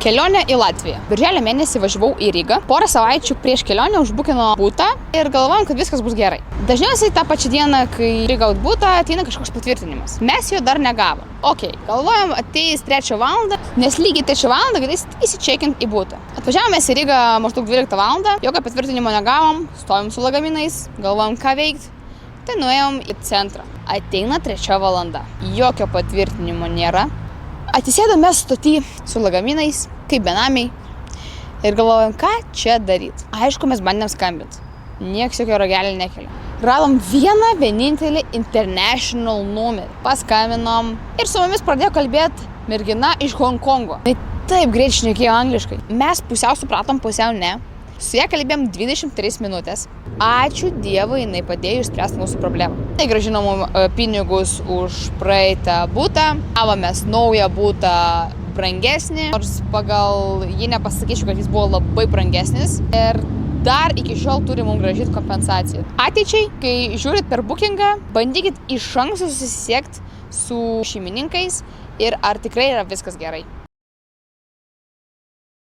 Kelionė į Latviją. Birželio mėnesį važiavau į Rygą. Porą savaičių prieš kelionę užbukino būtą ir galvojom, kad viskas bus gerai. Dažniausiai tą pačią dieną, kai Rygą būtą, ateina kažkoks patvirtinimas. Mes jo dar negavom. Galvojom, ateis 3 valandą, nes lygiai 3 valandą galėsit įsičekint į būtą. Atvažiavome į Rygą maždaug 12 valandą, jokio patvirtinimo negavom, stovim su lagaminais, galvojom, ką veikti. Tai nuėjom į centrą. Ateina 3 valanda. Jokio patvirtinimo nėra. Atsisėdome stoty su lagaminais, kaip benamiai, ir galvojom, ką čia daryti. Aišku, mes bandėm skambinti. Niekas jokio ragelio nekelia. Radom vienintelį international numerį. Paskaminom ir su mumis pradėjo kalbėti mergina iš Honkongo. Tai taip greit šnekėjo angliškai. Mes pusiau supratom, pusiau ne. Su ją kalbėjom 23 minutės. Ačiū Dievui, jinai padėjo išspręsti mūsų problemą. Tai grąžino mums pinigus už praeitą būtą, gavomės naują būtą brangesnį, nors pagal jį nepasakyčiau, kad jis buvo labai brangesnis. Ir dar iki šiol turi mums grąžinti kompensaciją. Ateičiai, kai žiūrit per bookingą, bandykit iš anksto susisiekti su šeimininkais ir ar tikrai yra viskas gerai.